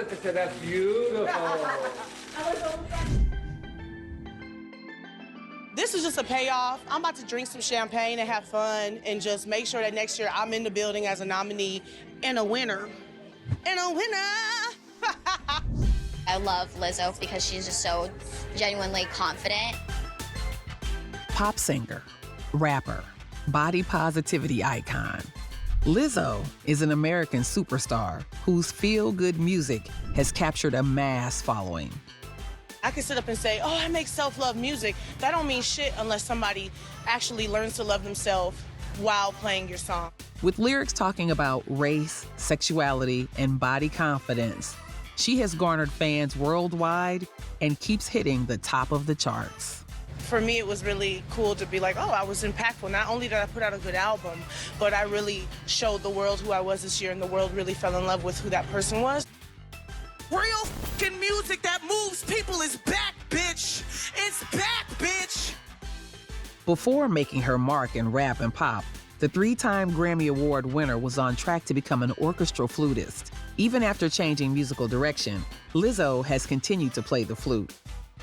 That's beautiful. This is just a payoff. I'm about to drink some champagne and have fun and just make sure that next year I'm in the building as a nominee and a winner. And a winner! I love Lizzo because she's just so genuinely confident. Pop singer, rapper, body positivity icon. Lizzo is an American superstar whose feel-good music has captured a mass following. I can sit up and say, oh, I make self-love music. That don't mean shit unless somebody actually learns to love themselves while playing your song. With lyrics talking about race, sexuality, and body confidence, she has garnered fans worldwide and keeps hitting the top of the charts. For me, it was really cool to be like, oh, I was impactful. Not only did I put out a good album, but I really showed the world who I was this year, and the world really fell in love with who that person was. Real fucking music that moves people is back, bitch. It's back, bitch. Before making her mark in rap and pop, the 3-time Grammy Award winner was on track to become an orchestral flutist. Even after changing musical direction, Lizzo has continued to play the flute.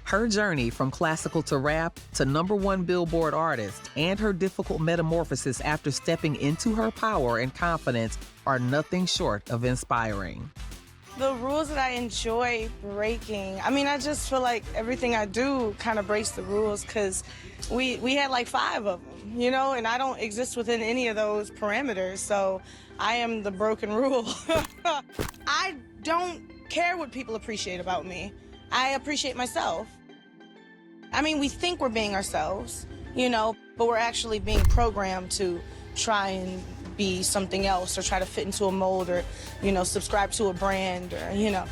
Her journey from classical to rap to #1 Billboard artist and her difficult metamorphosis after stepping into her power and confidence are nothing short of inspiring. The rules that I enjoy breaking, I mean, I just feel like everything I do kind of breaks the rules because we had like 5 of them, you know, and I don't exist within any of those parameters, so I am the broken rule. I don't care what people appreciate about me. I appreciate myself. I mean, we think we're being ourselves, you know, but we're actually being programmed to try and be something else or try to fit into a mold or, you know, subscribe to a brand or, you know.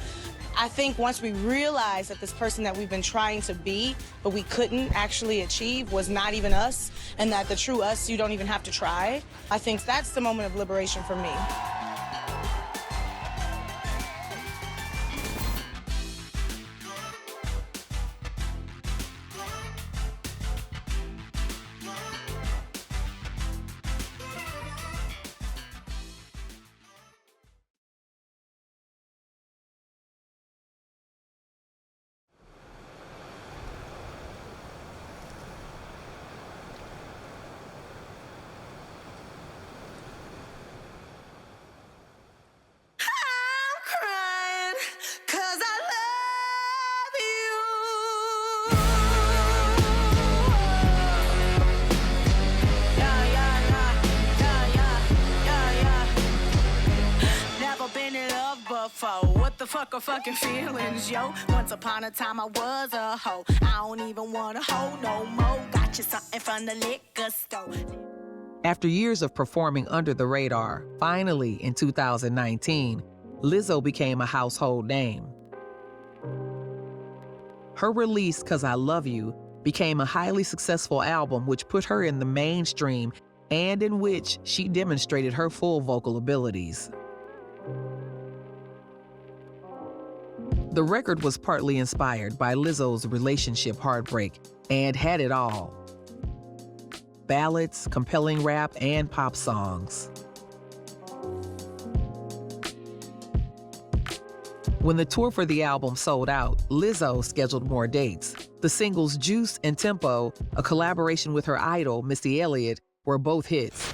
I think once we realize that this person that we've been trying to be, but we couldn't actually achieve was not even us, and that the true us, you don't even have to try, I think that's the moment of liberation for me. What the fuck are fucking feelings, yo? Once upon a time I was a hoe. I don't even want a hoe no more. Got you something from the liquor store. After years of performing under the radar, finally in 2019, Lizzo became a household name. Her release, 'Cause I Love You, became a highly successful album which put her in the mainstream and in which she demonstrated her full vocal abilities. The record was partly inspired by Lizzo's relationship heartbreak and had it all: ballads, compelling rap, and pop songs. When the tour for the album sold out, Lizzo scheduled more dates. The singles Juice and Tempo, a collaboration with her idol, Missy Elliott, were both hits.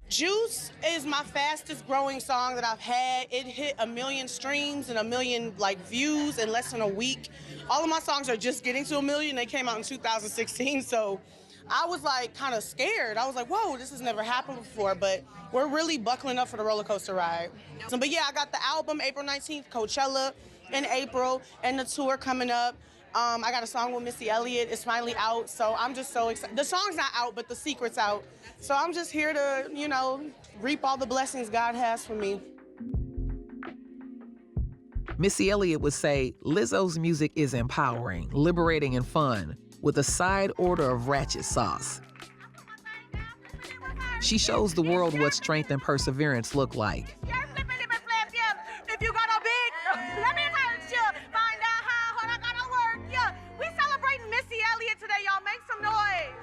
Juice is my fastest growing song that I've had. It hit 1 million streams and 1 million views in less than a week. All of my songs are just getting to 1 million. They came out in 2016, so I was kind of scared. I was like, whoa, this has never happened before, but we're really buckling up for the roller coaster ride. But yeah, I got the album April 19th, Coachella in April, and the tour coming up. I got a song with Missy Elliott. It's finally out, so I'm just so excited. The song's not out, but the secret's out. So I'm just here to, reap all the blessings God has for me. Missy Elliott would say, Lizzo's music is empowering, liberating, and fun, with a side order of ratchet sauce. She shows the world what strength and perseverance look like. If you got a big, let me hurt you. Find out how hard I gotta work. Yeah, we celebrating Missy Elliott today, y'all. Make some noise.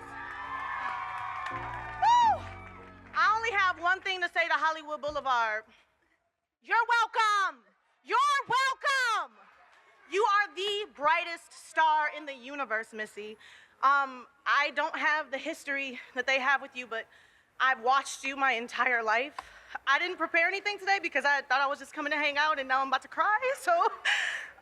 Woo! I only have one thing to say to Hollywood Boulevard. You're welcome. You're welcome. You are the brightest star in the universe, Missy. I don't have the history that they have with you, but I've watched you my entire life. I didn't prepare anything today because I thought I was just coming to hang out, and now I'm about to cry. So,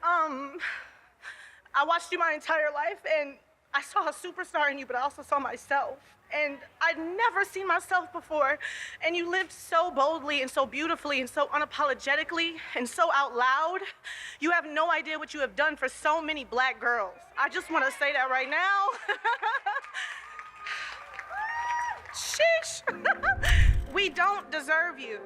I watched you my entire life, and I saw a superstar in you, but I also saw myself. And I'd never seen myself before. And you lived so boldly and so beautifully and so unapologetically and so out loud. You have no idea what you have done for so many black girls. I just want to say that right now. Sheesh. We don't deserve you.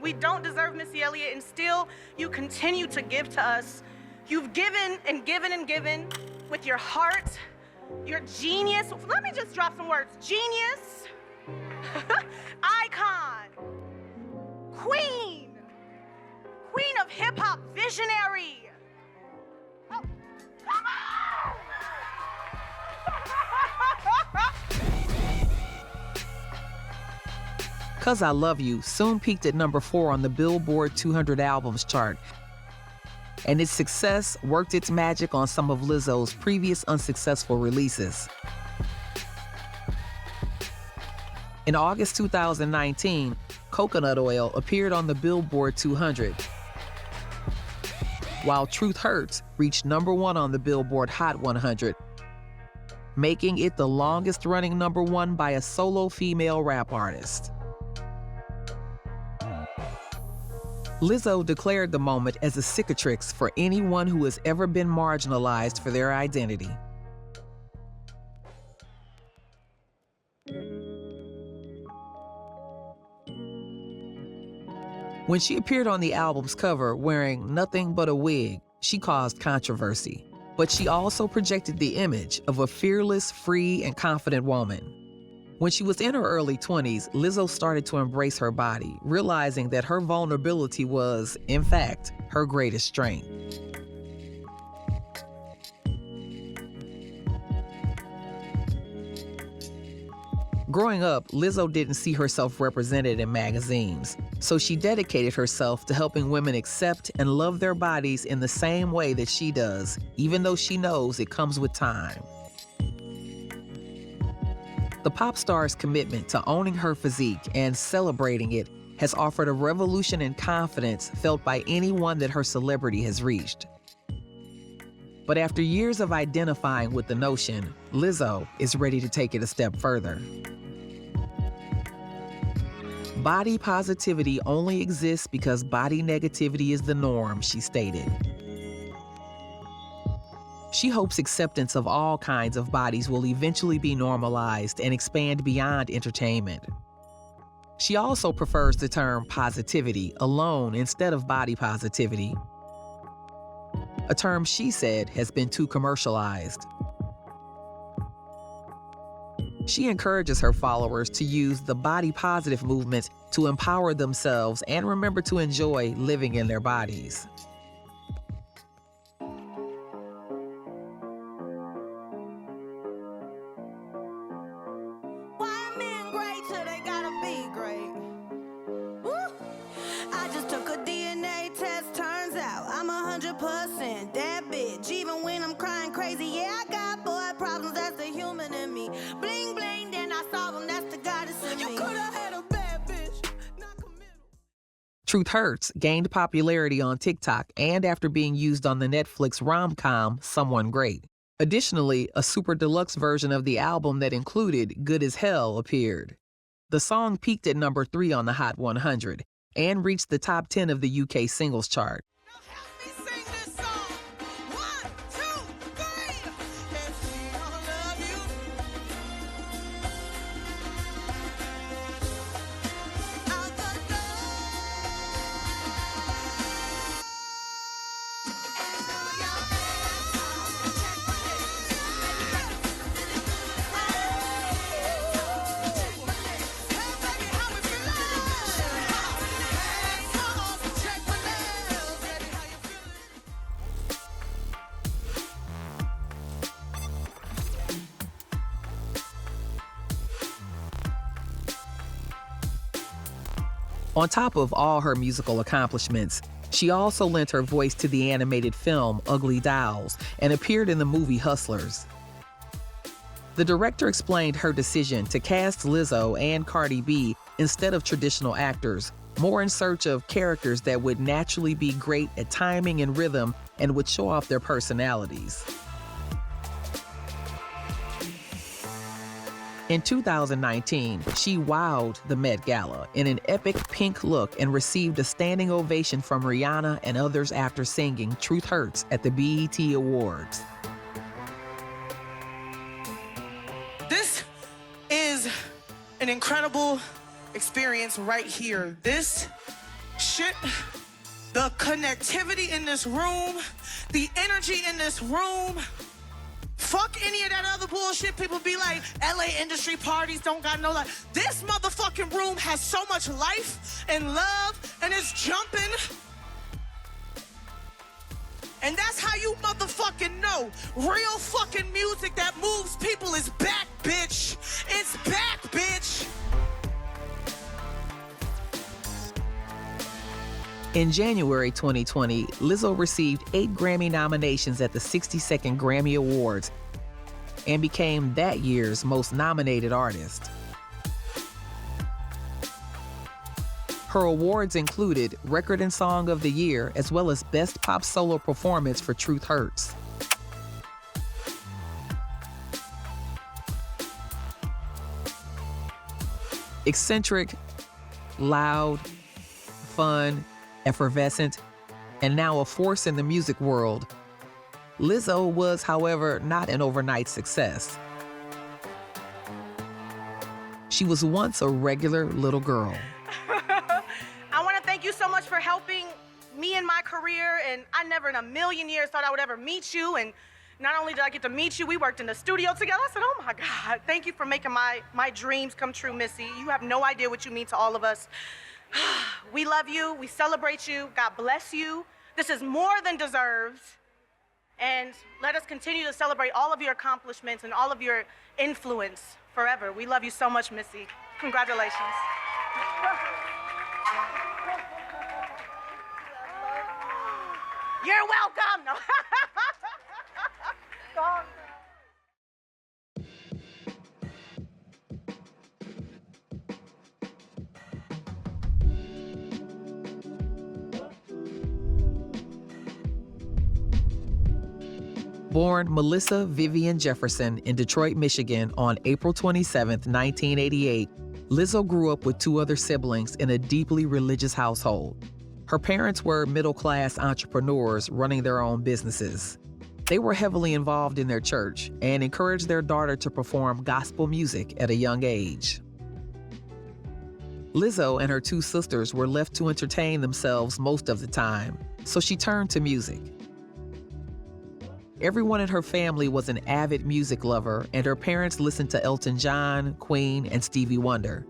We don't deserve Missy Elliott, and still you continue to give to us. You've given and given and given with your heart, your genius. Let me just drop some words. Genius, icon, queen of hip hop, visionary. Oh, come on! 'Cause I Love You soon peaked at number 4 on the Billboard 200 albums chart, and its success worked its magic on some of Lizzo's previous unsuccessful releases. In August 2019, Coconut Oil appeared on the Billboard 200, while Truth Hurts reached number 1 on the Billboard Hot 100, making it the longest-running number 1 by a solo female rap artist. Lizzo declared the moment as a cicatrix for anyone who has ever been marginalized for their identity. When she appeared on the album's cover wearing nothing but a wig, she caused controversy. But she also projected the image of a fearless, free, and confident woman. When she was in her early 20s, Lizzo started to embrace her body, realizing that her vulnerability was, in fact, her greatest strength. Growing up, Lizzo didn't see herself represented in magazines, so she dedicated herself to helping women accept and love their bodies in the same way that she does, even though she knows it comes with time. The pop star's commitment to owning her physique and celebrating it has offered a revolution in confidence felt by anyone that her celebrity has reached. But after years of identifying with the notion, Lizzo is ready to take it a step further. Body positivity only exists because body negativity is the norm, she stated. She hopes acceptance of all kinds of bodies will eventually be normalized and expand beyond entertainment. She also prefers the term positivity alone instead of body positivity, a term she said has been too commercialized. She encourages her followers to use the body positive movement to empower themselves and remember to enjoy living in their bodies. Why men great till they gotta be great? Woo! I just took a DNA test, turns out I'm 100% that bitch. Even when I'm crying crazy, yeah, I got boy problems, that's the human in me. Bling bling, then I solve them, that's the goddess in me. You coulda had a bad bitch, not committal. Truth Hurts gained popularity on TikTok and after being used on the Netflix rom-com Someone Great. Additionally, a super deluxe version of the album that included Good as Hell appeared. The song peaked at number 3 on the Hot 100 and reached the top 10 of the UK singles chart. Now help me sing this song. 1, 2, 3. If we don't love you. Out the door. On top of all her musical accomplishments, she also lent her voice to the animated film Ugly Dolls and appeared in the movie Hustlers. The director explained her decision to cast Lizzo and Cardi B instead of traditional actors, more in search of characters that would naturally be great at timing and rhythm and would show off their personalities. In 2019, she wowed the Met Gala in an epic pink look and received a standing ovation from Rihanna and others after singing Truth Hurts at the BET Awards. This is an incredible experience right here. This shit, the connectivity in this room, the energy in this room. Fuck any of that other bullshit. People be like, LA industry parties don't got no life. This motherfucking room has so much life and love, and it's jumping. And that's how you motherfucking know real fucking music that moves people is back, bitch. It's back, bitch. In January 2020, Lizzo received 8 Grammy nominations at the 62nd Grammy Awards and became that year's most nominated artist. Her awards included Record and Song of the Year, as well as Best Pop Solo Performance for Truth Hurts. Eccentric, loud, fun, effervescent, and now a force in the music world, Lizzo was, however, not an overnight success. She was once a regular little girl. I want to thank you so much for helping me in my career, and I never in a million years thought I would ever meet you, and not only did I get to meet you, we worked in the studio together. I said, oh my God, thank you for making my dreams come true, Missy. You have no idea what you mean to all of us. We love you, we celebrate you, God bless you. This is more than deserved. And let us continue to celebrate all of your accomplishments and all of your influence forever. We love you so much, Missy. Congratulations. You're welcome. No. Born Melissa Vivian Jefferson in Detroit, Michigan on April 27, 1988, Lizzo grew up with 2 other siblings in a deeply religious household. Her parents were middle-class entrepreneurs running their own businesses. They were heavily involved in their church and encouraged their daughter to perform gospel music at a young age. Lizzo and her 2 sisters were left to entertain themselves most of the time, so she turned to music. Everyone in her family was an avid music lover, and her parents listened to Elton John, Queen, and Stevie Wonder.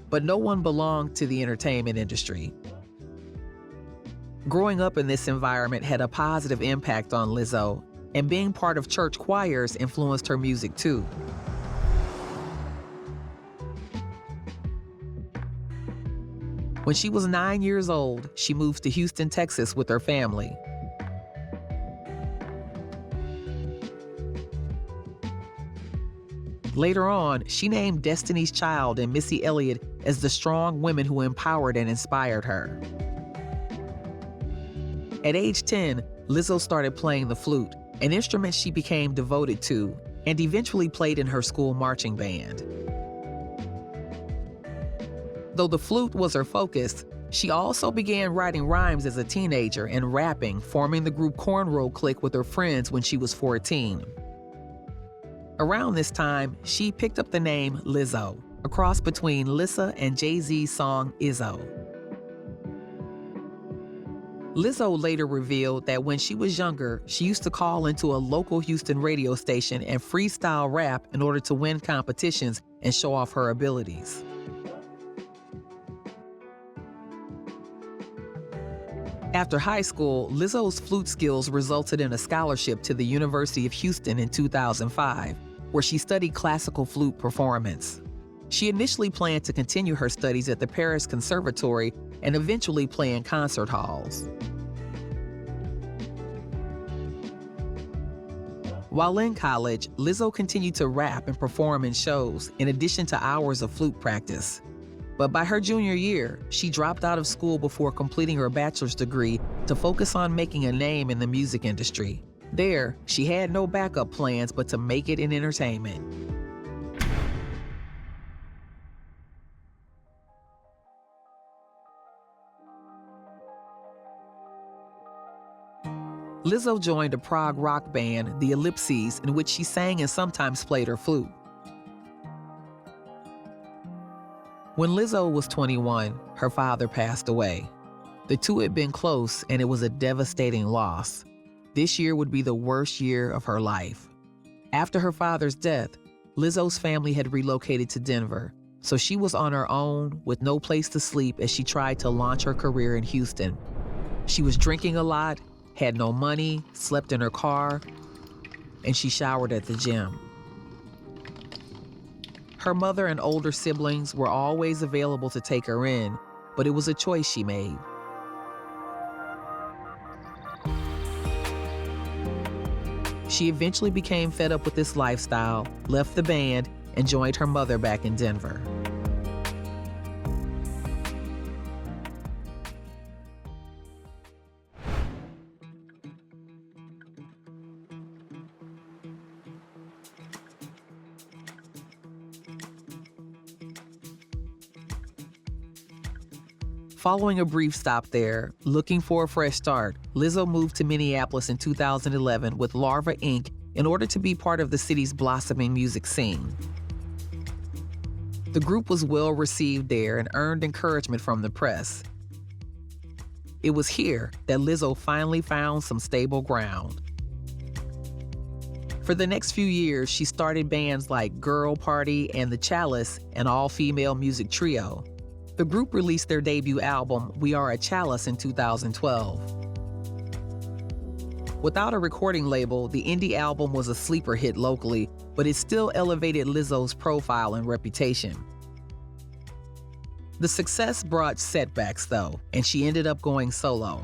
But no one belonged to the entertainment industry. Growing up in this environment had a positive impact on Lizzo, and being part of church choirs influenced her music too. When she was 9 years old, she moved to Houston, Texas with her family. Later on, she named Destiny's Child and Missy Elliott as the strong women who empowered and inspired her. At age 10, Lizzo started playing the flute, an instrument she became devoted to, and eventually played in her school marching band. Though the flute was her focus, she also began writing rhymes as a teenager and rapping, forming the group Cornrow Clique with her friends when she was 14. Around this time, she picked up the name Lizzo, a cross between Lissa and Jay-Z's song Izzo. Lizzo later revealed that when she was younger, she used to call into a local Houston radio station and freestyle rap in order to win competitions and show off her abilities. After high school, Lizzo's flute skills resulted in a scholarship to the University of Houston in 2005, where she studied classical flute performance. She initially planned to continue her studies at the Paris Conservatory and eventually play in concert halls. While in college, Lizzo continued to rap and perform in shows in addition to hours of flute practice. But by her junior year, she dropped out of school before completing her bachelor's degree to focus on making a name in the music industry. There, she had no backup plans but to make it in entertainment. Lizzo joined a prog rock band, the Ellipses, in which she sang and sometimes played her flute. When Lizzo was 21, her father passed away. The two had been close, and it was a devastating loss. This year would be the worst year of her life. After her father's death, Lizzo's family had relocated to Denver, so she was on her own with no place to sleep as she tried to launch her career in Houston. She was drinking a lot, had no money, slept in her car, and she showered at the gym. Her mother and older siblings were always available to take her in, but it was a choice she made. She eventually became fed up with this lifestyle, left the band, and joined her mother back in Denver. Following a brief stop there, looking for a fresh start, Lizzo moved to Minneapolis in 2011 with Larva Inc. in order to be part of the city's blossoming music scene. The group was well received there and earned encouragement from the press. It was here that Lizzo finally found some stable ground. For the next few years, she started bands like Girl Party and The Chalice, an all-female music trio. The group released their debut album, We Are a Chalice, in 2012. Without a recording label, the indie album was a sleeper hit locally, but it still elevated Lizzo's profile and reputation. The success brought setbacks, though, and she ended up going solo.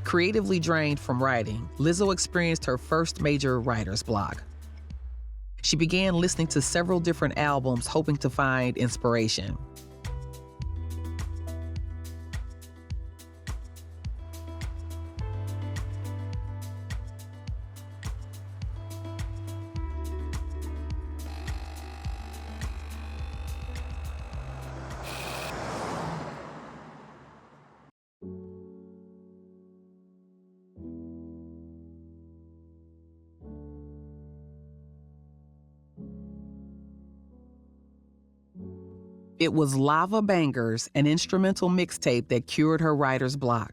Creatively drained from writing, Lizzo experienced her first major writer's block. She began listening to several different albums, hoping to find inspiration. It was Lava Bangers, an instrumental mixtape that cured her writer's block.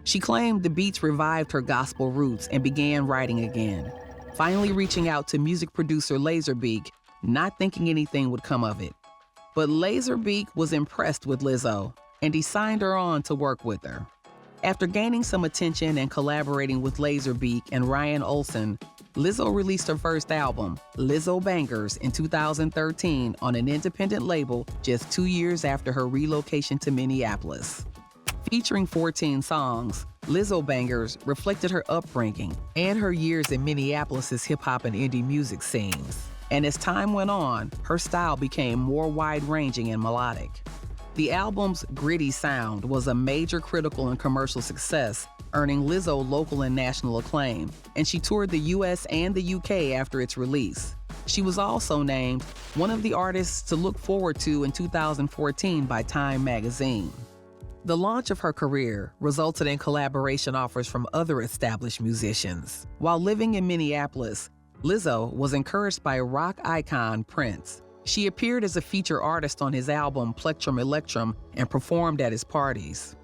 She claimed the beats revived her gospel roots and began writing again, finally reaching out to music producer Laserbeak, not thinking anything would come of it. But Laserbeak was impressed with Lizzo, and he signed her on to work with her. After gaining some attention and collaborating with Laserbeak and Ryan Olsen, Lizzo released her first album, Lizzo Bangers, in 2013 on an independent label just 2 years after her relocation to Minneapolis. Featuring 14 songs, Lizzo Bangers reflected her upbringing and her years in Minneapolis' hip-hop and indie music scenes. And as time went on, her style became more wide-ranging and melodic. The album's gritty sound was a major critical and commercial success, earning Lizzo local and national acclaim, and she toured the US and the UK after its release. She was also named one of the artists to look forward to in 2014 by Time magazine. The launch of her career resulted in collaboration offers from other established musicians. While living in Minneapolis, Lizzo was encouraged by rock icon Prince. She appeared as a feature artist on his album Plectrum Electrum and performed at his parties.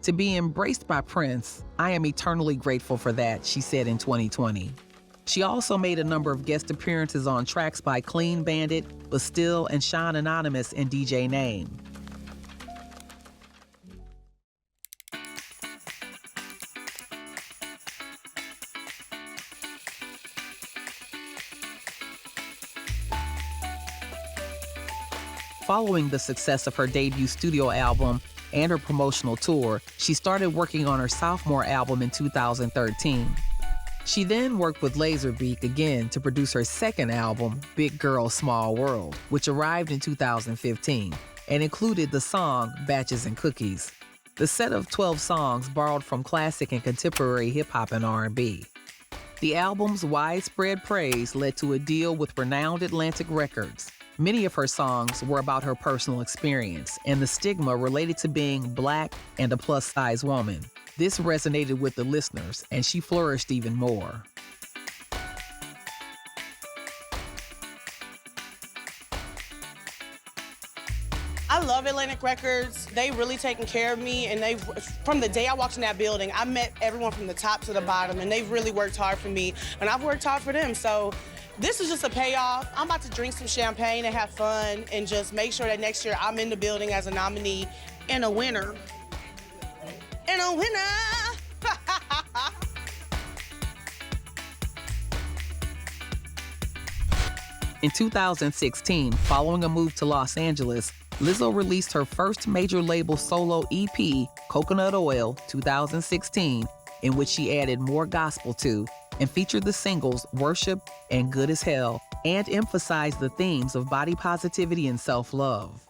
To be embraced by Prince, I am eternally grateful for that, she said in 2020. She also made a number of guest appearances on tracks by Clean Bandit, Bastille, and Sean Anonymous and DJ Name. following the success of her debut studio album and her promotional tour, she started working on her sophomore album in 2013. She then worked with Laserbeak again to produce her second album, Big Girl Small World, which arrived in 2015 and included the song Batches and Cookies. The set of 12 songs borrowed from classic and contemporary hip-hop and R&B. The album's widespread praise led to a deal with renowned Atlantic Records. Many of her songs were about her personal experience and the stigma related to being Black and a plus-size woman. This resonated with the listeners, and she flourished even more. I love Atlantic Records. They really taken care of me, and from the day I walked in that building, I met everyone from the top to the bottom, and they've really worked hard for me, and I've worked hard for them. So this is just a payoff. I'm about to drink some champagne and have fun and just make sure that next year I'm in the building as a nominee and a winner. And a winner! In 2016, following a move to Los Angeles, Lizzo released her first major label solo EP, Coconut Oil 2016, in which she added more gospel to and featured the singles Worship and Good as Hell, and emphasized the themes of body positivity and self-love.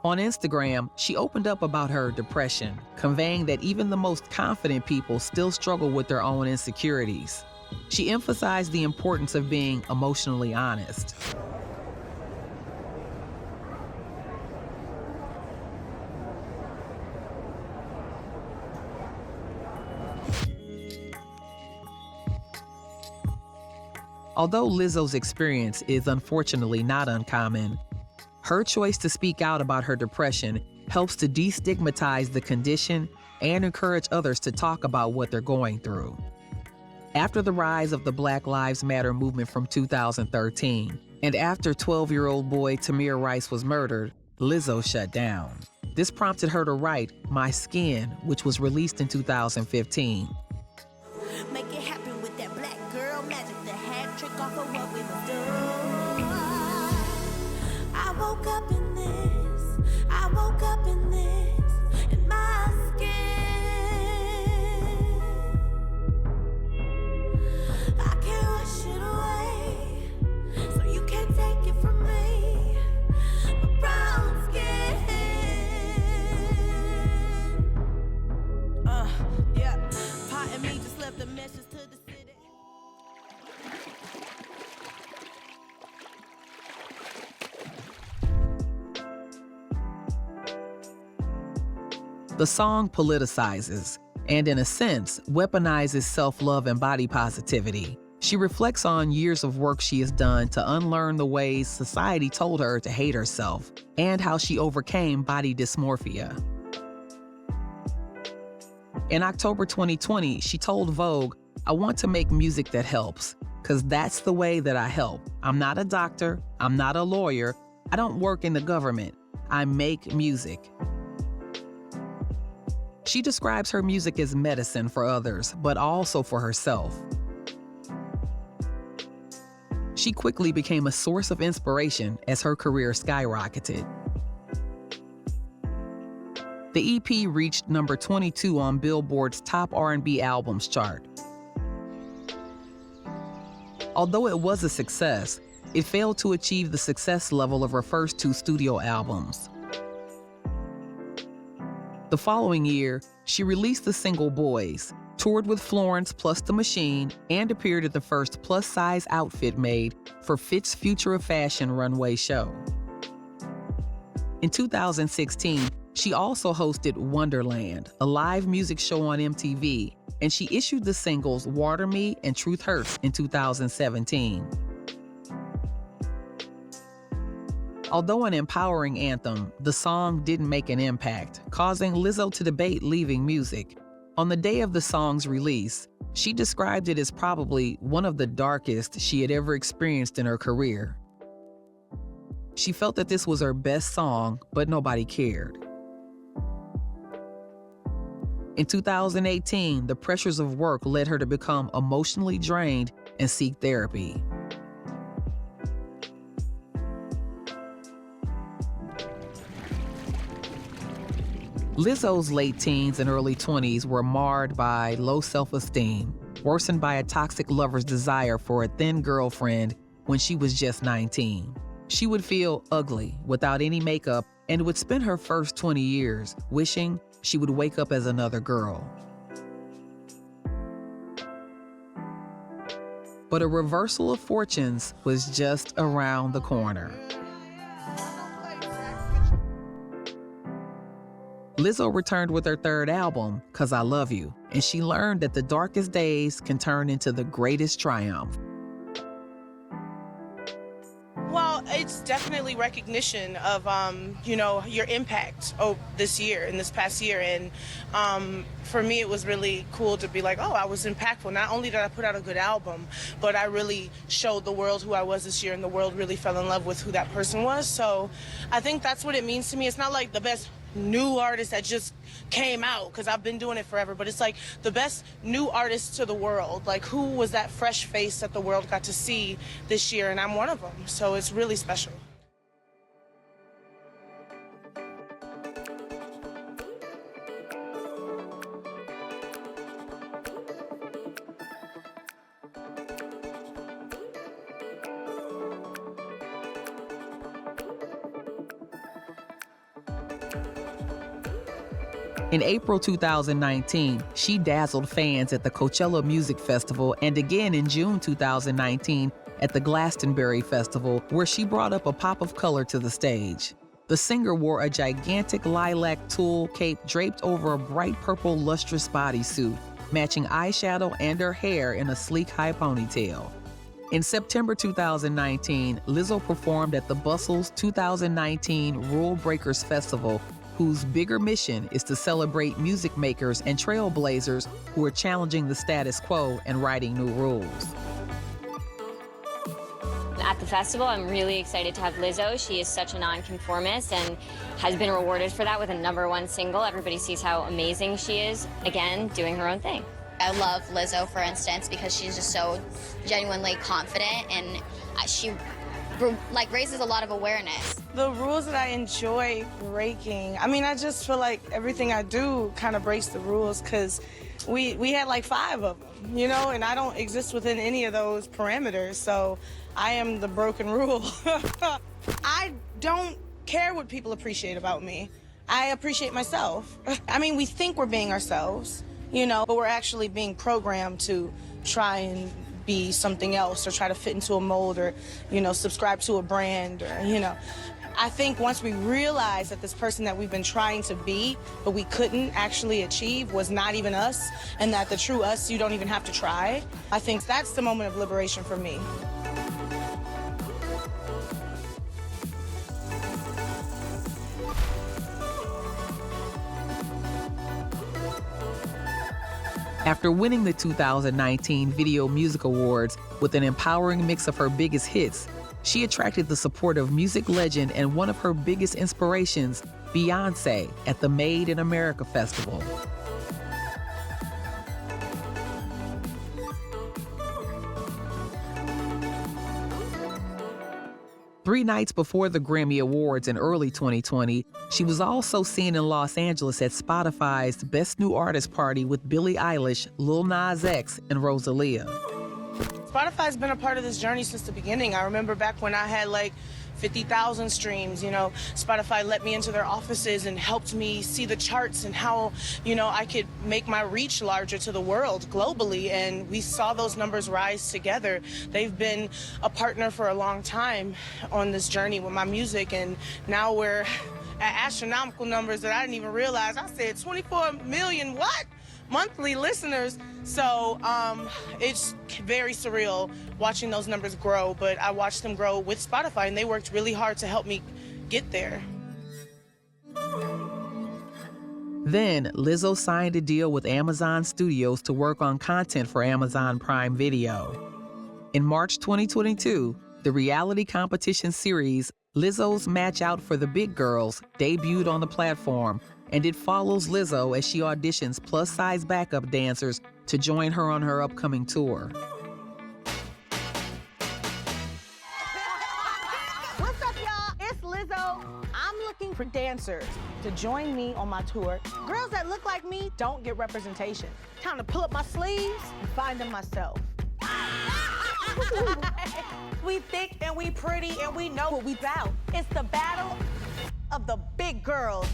On Instagram, she opened up about her depression, conveying that even the most confident people still struggle with their own insecurities. She emphasized the importance of being emotionally honest. Although Lizzo's experience is unfortunately not uncommon, her choice to speak out about her depression helps to destigmatize the condition and encourage others to talk about what they're going through. After the rise of the Black Lives Matter movement from 2013, and after 12-year-old boy Tamir Rice was murdered, Lizzo shut down. This prompted her to write My Skin, which was released in 2015. Make it happen with that black girl magic, the hat trick off of what we must do. I woke up in this, I woke up in this, in my skin. I can't rush it away, so you can't take it from me. My brown skin. Yeah. Part of me just left a message to the city. The song politicizes and, in a sense, weaponizes self-love and body positivity. She reflects on years of work she has done to unlearn the ways society told her to hate herself and how she overcame body dysmorphia. In October 2020, she told Vogue, "I want to make music that helps, because that's the way that I help. I'm not a doctor, I'm not a lawyer, I don't work in the government, I make music." She describes her music as medicine for others, but also for herself. She quickly became a source of inspiration as her career skyrocketed. The EP reached number 22 on Billboard's top R&B albums chart. Although it was a success, it failed to achieve the success level of her first two studio albums. The following year, she released the single Boys, toured with Florence plus the Machine, and appeared at the first plus-size outfit made for Fit's Future of Fashion runway show. In 2016, she also hosted Wonderland, a live music show on MTV, and she issued the singles Water Me and Truth Hurts in 2017. Although an empowering anthem, the song didn't make an impact, causing Lizzo to debate leaving music. On the day of the song's release, she described it as probably one of the darkest she had ever experienced in her career. She felt that this was her best song, but nobody cared. In 2018, the pressures of work led her to become emotionally drained and seek therapy. Lizzo's late teens and early 20s were marred by low self-esteem, worsened by a toxic lover's desire for a thin girlfriend when she was just 19. She would feel ugly without any makeup and would spend her first 20 years wishing she would wake up as another girl. But a reversal of fortunes was just around the corner. Lizzo returned with her third album, 'Cause I Love You, and she learned that the darkest days can turn into the greatest triumph. Well, it's definitely recognition of, your impact this year, in this past year. And for me, it was really cool to be like, oh, I was impactful. Not only did I put out a good album, but I really showed the world who I was this year, and the world really fell in love with who that person was. So I think that's what it means to me. It's not like the best new artist that just came out, because I've been doing it forever, but it's like the best new artist to the world. Like, who was that fresh face that the world got to see this year, and I'm one of them. So it's really special. In April 2019, she dazzled fans at the Coachella Music Festival and again in June 2019 at the Glastonbury Festival, where she brought up a pop of color to the stage. The singer wore a gigantic lilac tulle cape draped over a bright purple lustrous bodysuit, matching eyeshadow and her hair in a sleek high ponytail. In September 2019, Lizzo performed at the Bustle's 2019 Rule Breakers Festival, whose bigger mission is to celebrate music makers and trailblazers who are challenging the status quo and writing new rules. At the festival, I'm really excited to have Lizzo. She is such a nonconformist and has been rewarded for that with a #1 single. Everybody sees how amazing she is, again, doing her own thing. I love Lizzo, for instance, because she's just so genuinely confident, and she raises a lot of awareness. The rules that I enjoy breaking, I just feel like everything I do kind of breaks the rules, because we had like 5 of them, and I don't exist within any of those parameters, so I am the broken rule. I don't care what people appreciate about me. I appreciate myself. We think we're being ourselves, but we're actually being programmed to try and be something else, or try to fit into a mold, or, subscribe to a brand, or, I think once we realize that this person that we've been trying to be, but we couldn't actually achieve, was not even us, and that the true us, you don't even have to try, I think that's the moment of liberation for me. After winning the 2019 Video Music Awards with an empowering mix of her biggest hits, she attracted the support of music legend and one of her biggest inspirations, Beyoncé, at the Made in America Festival. Three nights before the Grammy Awards in early 2020, she was also seen in Los Angeles at Spotify's Best New Artist Party with Billie Eilish, Lil Nas X, and Rosalia. Spotify's been a part of this journey since the beginning. I remember back when I had like 50,000 streams, Spotify let me into their offices and helped me see the charts and how, I could make my reach larger to the world globally. And we saw those numbers rise together. They've been a partner for a long time on this journey with my music. And now we're at astronomical numbers that I didn't even realize. I said 24 million what? Monthly listeners. So it's very surreal watching those numbers grow, but I watched them grow with Spotify, and they worked really hard to help me get there. Then Lizzo signed a deal with Amazon Studios to work on content for Amazon Prime Video. In March 2022, the reality competition series Lizzo's Match Out for the Big Girls debuted on the platform, and it follows Lizzo as she auditions plus-size backup dancers to join her on her upcoming tour. What's up, y'all? It's Lizzo. I'm looking looking for dancers to join me on my tour. Girls that look like me don't get representation. Time to pull up my sleeves and find them myself. We thick and we pretty and we know what we about. It's the battle of the big girls.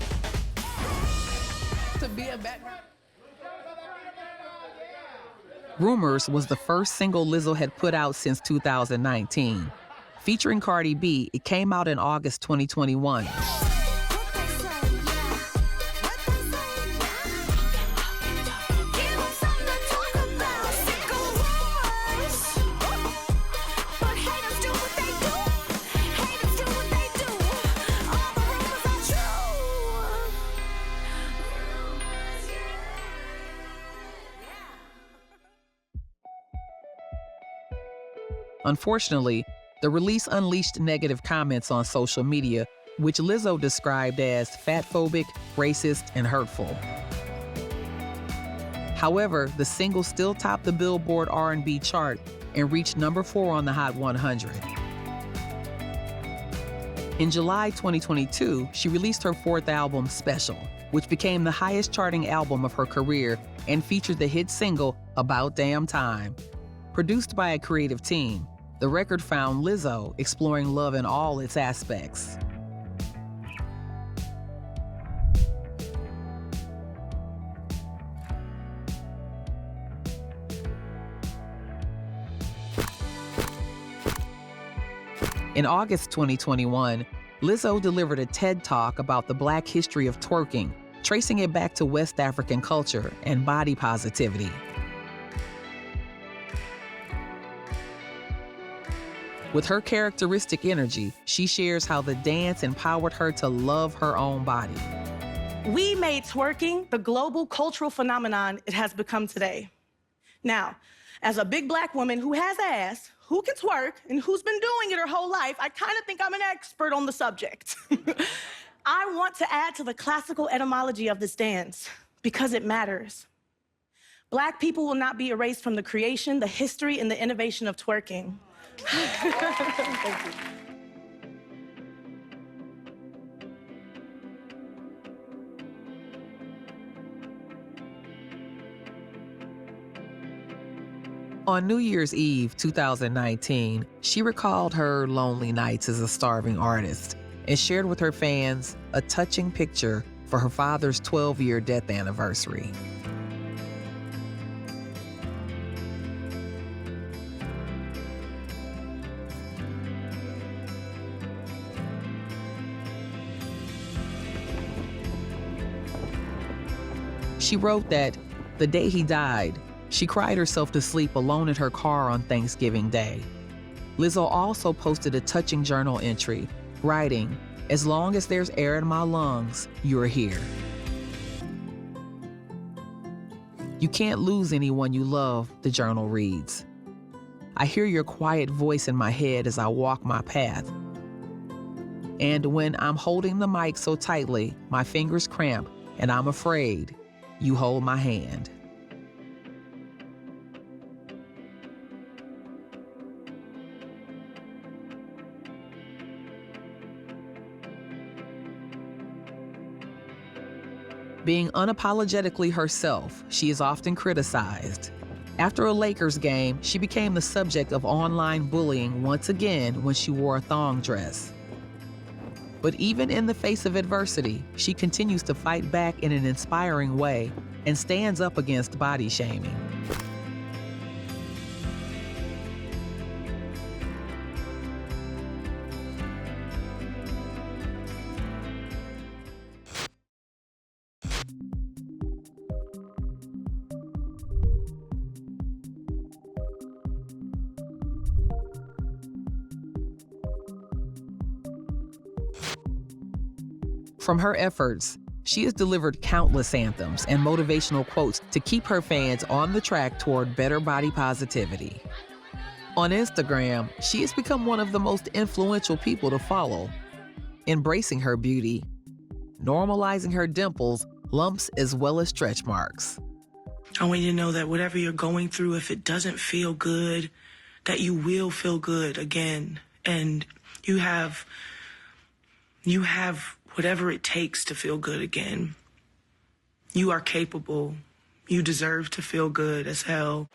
To be a background. Rumors was the first single Lizzo had put out since 2019. Featuring Cardi B, it came out in August 2021. Unfortunately, the release unleashed negative comments on social media, which Lizzo described as fatphobic, racist, and hurtful. However, the single still topped the Billboard R&B chart and reached number 4 on the Hot 100. In July 2022, she released her 4th album, Special, which became the highest charting album of her career and featured the hit single, About Damn Time. Produced by a creative team, the record found Lizzo exploring love in all its aspects. In August 2021, Lizzo delivered a TED Talk about the Black history of twerking, tracing it back to West African culture and body positivity. With her characteristic energy, she shares how the dance empowered her to love her own body. We made twerking the global cultural phenomenon it has become today. Now, as a big Black woman who has ass, who can twerk, and who's been doing it her whole life, I kind of think I'm an expert on the subject. I want to add to the classical etymology of this dance because it matters. Black people will not be erased from the creation, the history, and the innovation of twerking. Thank you. On New Year's Eve 2019, she recalled her lonely nights as a starving artist and shared with her fans a touching picture for her father's 12-year death anniversary. She wrote that the day he died, she cried herself to sleep alone in her car on Thanksgiving Day. Lizzo also posted a touching journal entry, writing, "As long as there's air in my lungs, you're here." You can't lose anyone you love, the journal reads. I hear your quiet voice in my head as I walk my path. And when I'm holding the mic so tightly, my fingers cramp and I'm afraid, you hold my hand. Being unapologetically herself, she is often criticized. After a Lakers game, she became the subject of online bullying once again when she wore a thong dress. But even in the face of adversity, she continues to fight back in an inspiring way and stands up against body shaming. From her efforts, she has delivered countless anthems and motivational quotes to keep her fans on the track toward better body positivity. On Instagram, she has become one of the most influential people to follow, embracing her beauty, normalizing her dimples, lumps, as well as stretch marks. I want you to know that whatever you're going through, if it doesn't feel good, that you will feel good again. And you have whatever it takes to feel good again. You are capable. You deserve to feel good as hell.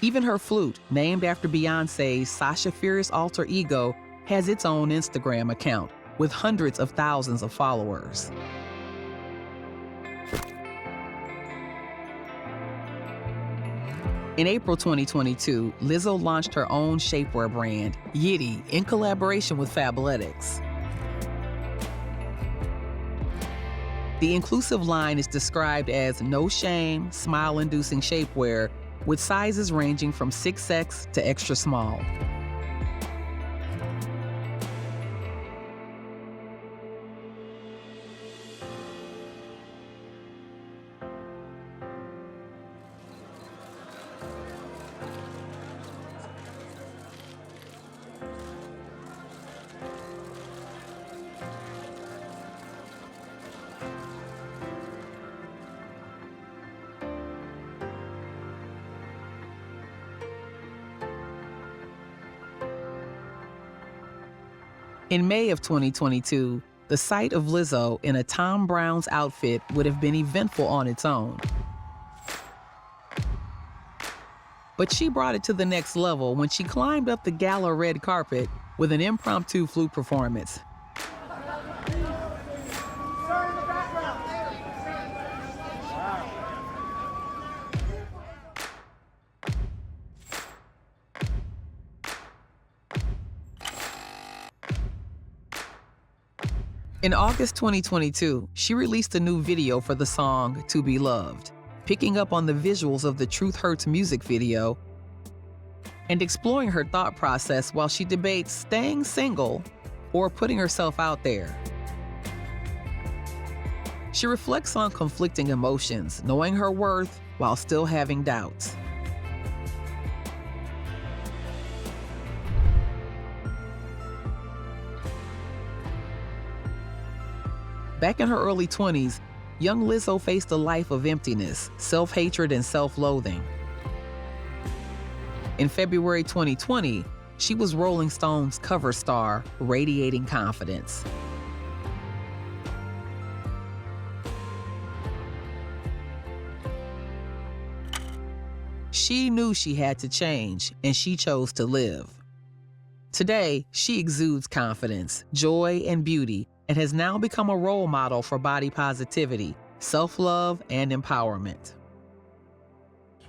Even her flute, named after Beyoncé's Sasha Fierce alter ego, has its own Instagram account with hundreds of thousands of followers. In April 2022, Lizzo launched her own shapewear brand, Yitty, in collaboration with Fabletics. The inclusive line is described as no shame, smile-inducing shapewear with sizes ranging from 6X to extra small. In May of 2022, the sight of Lizzo in a Tom Brown's outfit would have been eventful on its own. But she brought it to the next level when she climbed up the gala red carpet with an impromptu flute performance. In August 2022, she released a new video for the song To Be Loved, picking up on the visuals of the Truth Hurts music video and exploring her thought process while she debates staying single or putting herself out there. She reflects on conflicting emotions, knowing her worth while still having doubts. Back in her early 20s, young Lizzo faced a life of emptiness, self-hatred, and self-loathing. In February 2020, she was Rolling Stone's cover star, radiating confidence. She knew she had to change, and she chose to live. Today, she exudes confidence, joy, and beauty, and has now become a role model for body positivity, self-love, and empowerment.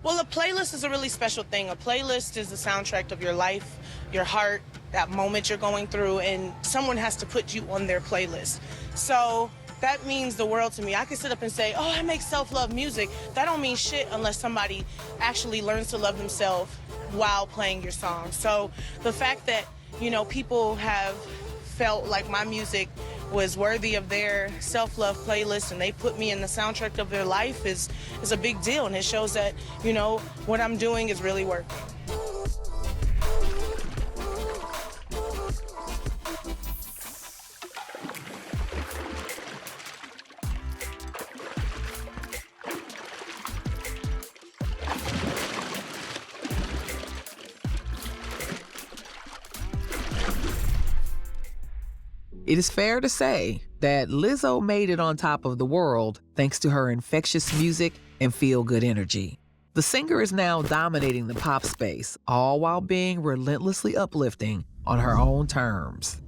Well, a playlist is a really special thing. A playlist is the soundtrack of your life, your heart, that moment you're going through, and someone has to put you on their playlist. So that means the world to me. I can sit up and say, oh, I make self-love music. That don't mean shit unless somebody actually learns to love themselves while playing your song. So the fact that, you know, people have felt like my music was worthy of their self-love playlist and they put me in the soundtrack of their life is a big deal, and it shows that, you know, what I'm doing is really working. It is fair to say that Lizzo made it on top of the world thanks to her infectious music and feel-good energy. The singer is now dominating the pop space, all while being relentlessly uplifting on her own terms.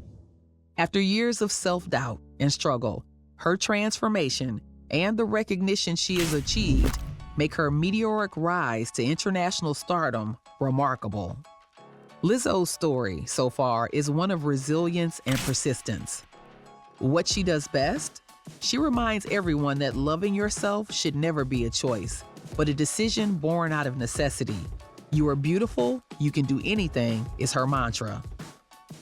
After years of self-doubt and struggle, her transformation and the recognition she has achieved make her meteoric rise to international stardom remarkable. Lizzo's story so far is one of resilience and persistence. What she does best? She reminds everyone that loving yourself should never be a choice, but a decision born out of necessity. You are beautiful, you can do anything is her mantra.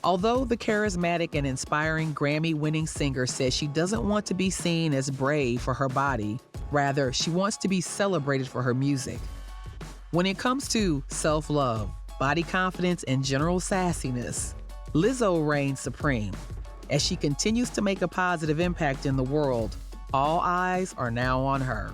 Although the charismatic and inspiring Grammy-winning singer says she doesn't want to be seen as brave for her body, rather, she wants to be celebrated for her music. When it comes to self-love, body confidence, and general sassiness, Lizzo reigns supreme. As she continues to make a positive impact in the world, all eyes are now on her.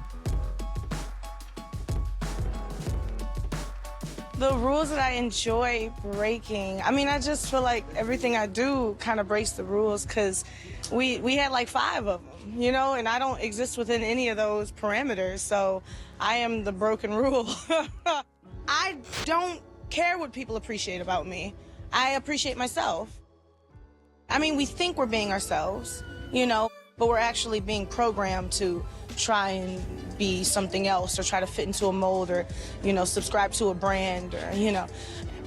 The rules that I enjoy breaking, I mean, I just feel like everything I do kind of breaks the rules because we had like 5 of them, you know, and I don't exist within any of those parameters, so I am the broken rule. I don't care what people appreciate about me. I appreciate myself. I mean, we think we're being ourselves, you know, but we're actually being programmed to try and be something else or try to fit into a mold or, you know, subscribe to a brand or, you know.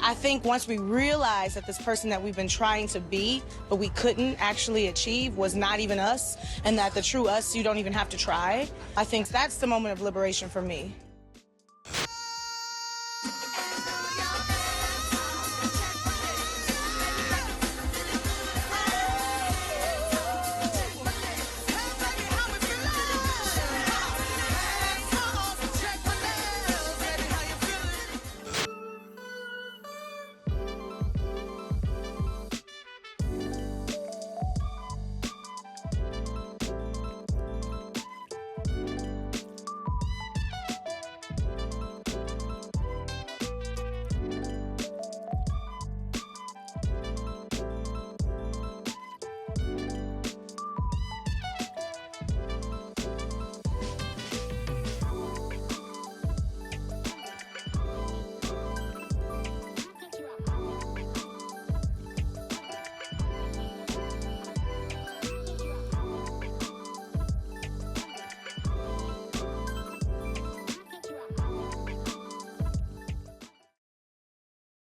I think once we realize that this person that we've been trying to be, but we couldn't actually achieve was not even us, and that the true us, you don't even have to try, I think that's the moment of liberation for me.